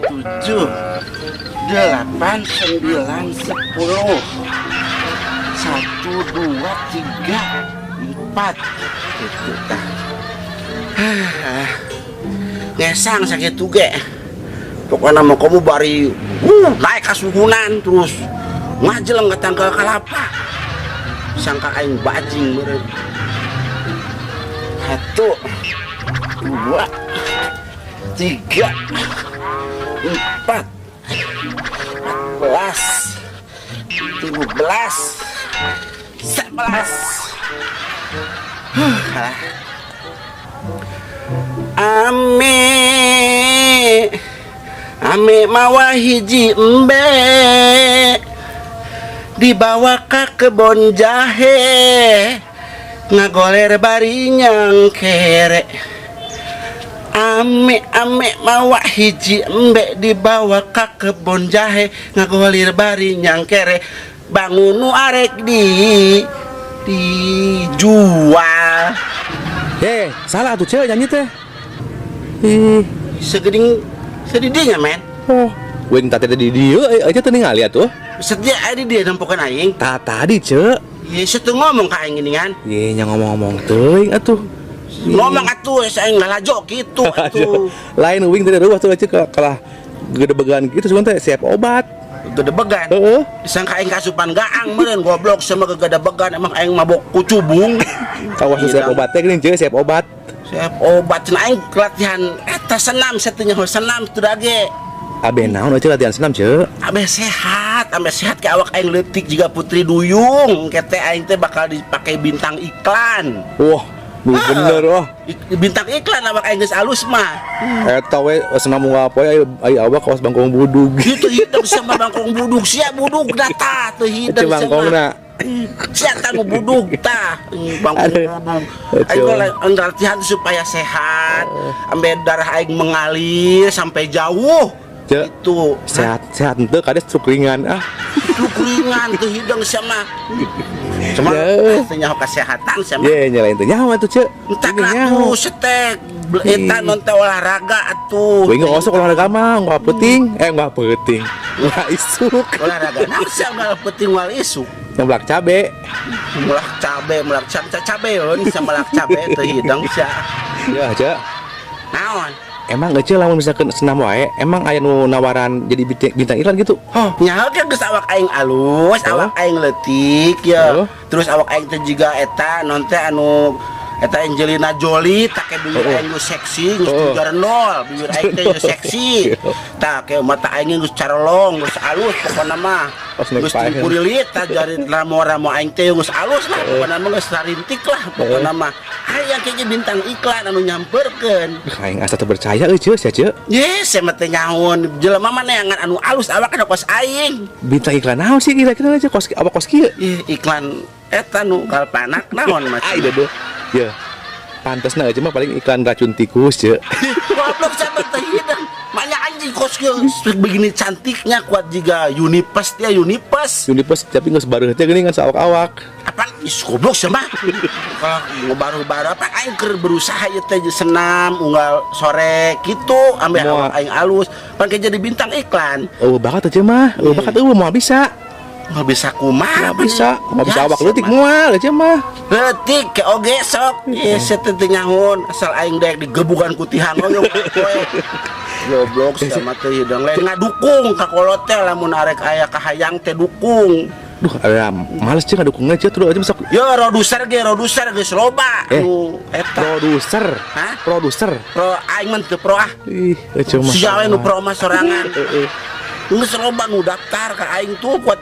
7, 8, 9, 10. 1, 2, 3, 4. Itu tah. Ngesang sakit tuge. Pokoknya mau kamu bari naik kasuhunan terus ngajeleng ke tanggal kalapa. Sangka aing bajing meureun. 1, 2, 3, 4, 14, 15, 11. Ame mawa hiji embe dibawa ke kebon jahe ngagoler bari nyangkere. Ame mawa hiji embe dibawa ke kebon jahe ngagolir bari nyangkere. Bangun nu arek dijual. Salah tuh cewek nyanyi teh. Sedidinya men. Oh, wen tadi di dia aja teh ningali atuh. Sedia ada dia nampokan aing. Tadi cek. Ye setu ngomong ka aing geuningan. Ye nya ngomong-ngomong teuing atuh. Ngomong atuh aing ngalajo kitu atuh. Lain uing teh reuah tuh cek kalah gedebegan gitu sebentar siap obat. Gedebegan. Heeh. Disangka aing kasupan gaang meureun goblok sama gedebegan emang aing mabok kucubung. Kawas siap obat teh geuning cek siap obat. Siap obat cenah aing latihan eta senam satunya senam teu dage. Abe naon aja latihan senam cek. Abe sehat ke awak aing leutik juga Putri Duyung. Kete aing teh bakal dipakai bintang iklan. Wah, bener wah. Bintang iklan awak aing geus alus mah. Eta we senam ngapoe ai awak kawas bangkong budug. Gitu hidup sama bangkong budug sia budug data teu hidup sama. Bangkongna. Sia tanu budug tah. Bangkong budug. Aing latihan supaya sehat. Ambe darah aing mengalir sampai jauh. Itu sehat henteu kades truk ringan truk ringan tuh hidung sama tanya kesehatan sama nyalain teh nyawa tuh cek entak atuh setek eta non teh olahraga atuh we ngosok olahraga mah enggak penting enggak isuk olahraga naon sih enggak penting wal isuk ngeblak cabe melak cabe on sama melak cabe teh hidung sia ya cek naon. Emang gak lamun misalkan senam wae, emang aya nu nawaran jadi bintang iklan gitu? Nyaho ge geus awak aing alus, awak aing leutik ya. Terus awak aing teh jiga eta non teh anu eta Angelina Jolie take bibir aing geus seksi, geus 3 nol, bibir aing teh geus seksi. Tah ke mata aing geus carolong, geus alus pokona mah. Geus kurilit tah jari ramo aing teh geus alus lah, pokona mah geus sarintik lah pokona mah. Aya kayaknya bintang iklan anu nyamperkeun. Aing asa teu percaya euy ceu sia ceu. Yes, saya mah teh nyahoon. Jelema mah neangan anu alus awak kana kos aing. Bintang iklan naon sih kira-kira aja kos kieu? Iklan eta nu kalpanak naon mah. Ai deuh. Ya. Pantesna aja mah paling iklan racun tikus ce. Goblok sama teh hidang. Makanya anjing kos begini cantiknya kuat juga Unipes dia Unipes. Unipes tapi geus bareuh teh geuning kan saawak-awak. Apa is goblok sama. Kalau ngobaru-baru apa aing keur berusaha ieu teh senam unggal sore kitu ambe awak aing alus pan jadi bintang iklan. Oh bakat aja mah. Oh bakat mau bisa. Nggak bisa kumaha Nggak bisa awak leutik moal aja mah. Leutik ke oge sok. Ieu teh nyahoun asal aing daek digebukan ku tihang oyong poe. Goblok sama teh hidang lain ngadukung ka kolot teh lamun arek aya kahayang teh dukung. Duh, males cek dukungnya cek terus aja masak. Yo produser geus loba nu eta. Produser. Hah? Produser. Pro aing mah teu pro ah. Ih, cuma. Si jawe nu pro mah sorangan. Geus loba nu daftar ka aing tuh kuat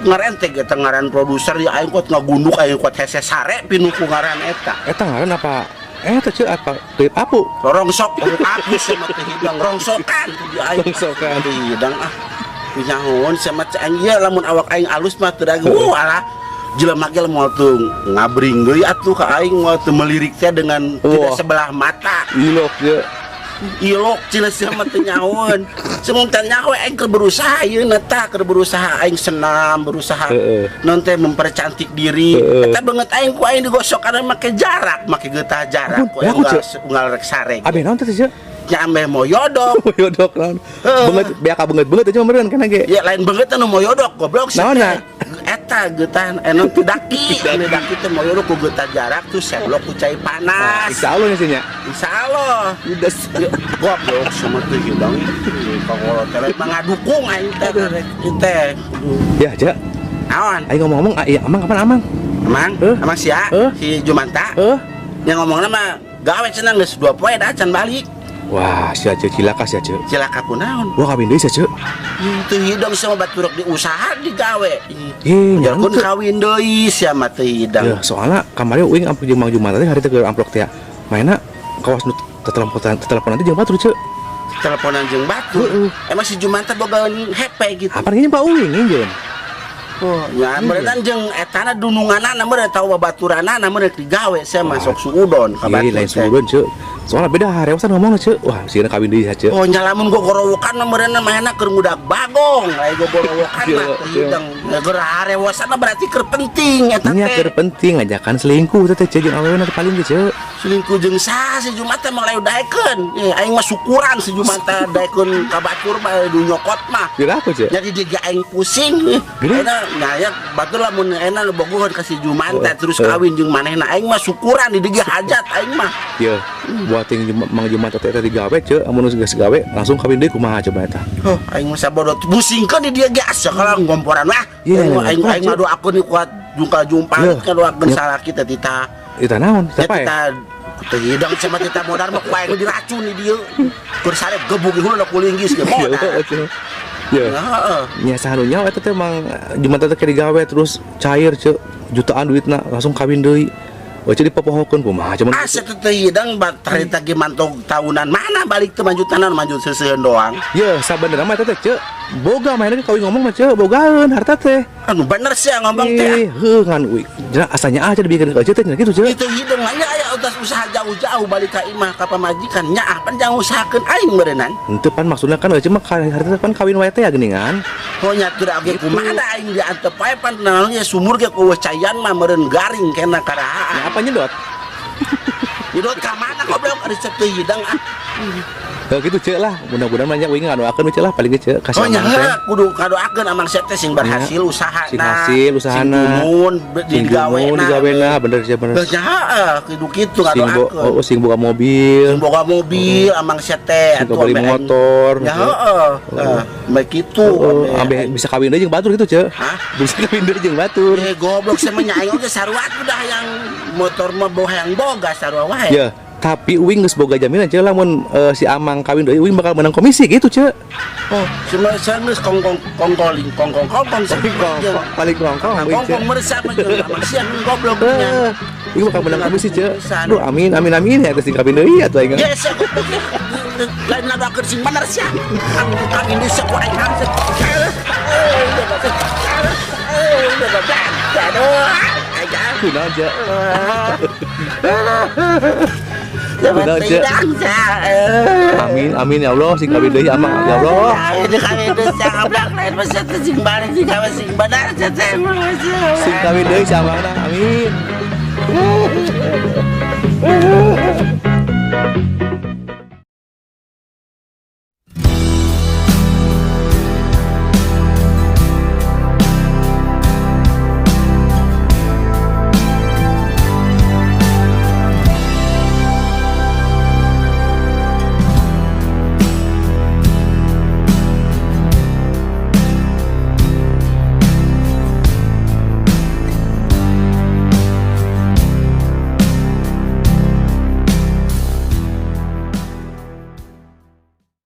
ngarente eta ngaran produser ya aing kuat ngagunduk aing kuat hese sare pinu ku ngaran eta. Eta ngaran apa? Eta cek apa? Klip apu. Rongsok aku sama teh hidang rongsokan tuh di aing. Rongsokan teh hidang ah. Pinyahoun sama aing ieu lamun awak aing alus mah teu dagu alah. Jelema ge moal teu ngabring deui atuh ka aing moal teu melirik teh dengan tidak sebelah mata. Ilok ye. Ilok cenah sama teu nyahoun. Semuntan nyaho aing keur berusaha ieu eta keur berusaha aing senam, berusaha non teh mempercantik diri. Eta beungeut aing ku aing digosok karena make jarak, make geutah jarak ku unggal rek sareng. Abi naon teh nya? Nya ameh moyodok. Moyodok naon? Beungeut beaka beungeut teh mah meureun kana ge. Ya lain beungeut anu moyodok goblok naonna? Eta geutah anu teu daki. Anu daki teh moyodok ku geutah jarak tuh seblok ku cai panas. Insyaallah nya nya. Insyaallah. Udah goblok sama teh hidang. Kalau teh ngadukung aing teh. Ya, aja. Naon? Aing ngomong-ngomong, iya Amang kapan Amang? Amang sia? Si Jumanta? Yang ngomongna mah gawe cenah geus 2 poe dah can balik. Wah, sia Ceu cilaka sia Ceu. Cilaka kunaon? Wah kawin deui sia Ceu. Itu hidang sama baturuk di usaha digawe. Nya kun kawin deui sia mah teu hidang. Ya, soalna kamari uing amplok jeung Mang Jumanta teh hari teh ke amplok teh. Mainna kawas nu telepon nanti jeung batur Ceu. Teleponan jeung batur. Emang si Jumanta boga hepe gitu. Apa ini Pak Uing ngeun? Oh, ya berenang jeung etana dununganana meureun tahu babaturanana meureun digawe sia masuk suudon ka batur. Lain suudon Ceu. Soalnya beda harewasan ngomongna Ceu. Wah, sieuna kawin deui Ceu. Oh, nya lamun gogorowokan mah meureun mah keur ngudag bagong, lain gogorowokan mah hidang. Keur harewasan berarti keur penting eta teh. Nya keur penting ngajakan selingkuh teh Ceu jeung awewena paling ge Ceu. Selingkuh jeung saha si Jumanta mah lain daekeun. Aing mah syukuran si Jumanta daekeun ka batur mah du nyokot mah. Kira aku Ceu. Jadi dia aing pusing. Nah ya batur lamun enak bogohon ka si Jumanta terus kawin jeung manehna aing mah syukuran di dieu hajat aing mah. Ieu buat yang Mang Jumanta teh digawe Ceu amun geus gawe langsung kawin deui kumaha coba eta. Aing mah sabodo pusingkeun di dieu ge asa kalau ngomporan wah. Aing mah doakeun ni kuat jumpa ka doakeun salah kita tita. Eta naon? Siapa ya? Teu hidang sama tita modar mah ku aing diracun di dieu. Keur sare gebug hulu ku linggis ge modar. Ya, nya sahanunya eta teh Mang Jumanta teh digawe terus cair Ceu jutaan duitna langsung kawin deui. Oh jadi papohokeun kumaha cuman asa teh hidang tarita ge mantog tahunan mana balik teh manjutan seuseun doang. Ya sabenerna mah eta teh Ceu boga mainnya kawin ngomong mah Ceu bogaeun harta teh. Anu bener sih ngomong teh. Heuh ngan uy. Jana asanya aja dibikeun ka Ceu teh kitu Ceu. Itu hidung nya aya utas usaha jauh-jauh balik ka imah ka pamajikan nya ah pan jangan usahakeun aing meureunnan. Henteu pan maksudna kan Ceu mah harta pan kawin wae teh geuningan. Oh nya teu age kumaha aing di antep wae pan naonnya sumur ge ku cayan mah meureun garing kena karahaan. Apa nyedot? Nyedot ka mana goblok resep teu hidang ah. Gitu Ceu lah, mudah-mudahan banyak uing ngadoakeun Ceu lah paling ge Ceu kasih Amang. Oh nya kudu kadoakeun Amang sia teh sing berhasil usahana. Sing usahana. Sing digawena bener Ceu bener. Nya heuh kudu kitu ngadoakeun. Sing boga mobil. Sing boga mobil Amang sia teh atuh beli motor. Nya heuh. Bae kitu. Ambe bisa kawin deui jeung batur gitu Ceu. Hah? Bisa kawin deui jeung batur. Goblok sia mah nya aing ge sarua udah yang motor mah hayang boga sarua wae. Ya. Tapi uing geus boga jaminan Ceu lamun si Amang kawin deui uing bakal menang komisi gitu Ceu. Oh, cuma geus kongkong paling kongkong kongkong meresap mah jeung Amang sia gobloknya. Uing bakal menang komisi Ceu. Duh amin ya geus kawin deui atuh aing. Yes, lain ngadoakeun sing bener sia. Kawin deui sia ku aing harus. Aduh, aja. Kunaon Ceu? Bener, Cek. Amin amin ya Allah sing kawin deui ama ya Allah. Ini kami udah sangat lain masa sing balik sing kami sing benar saja. Sing kawin deui si Amana amin.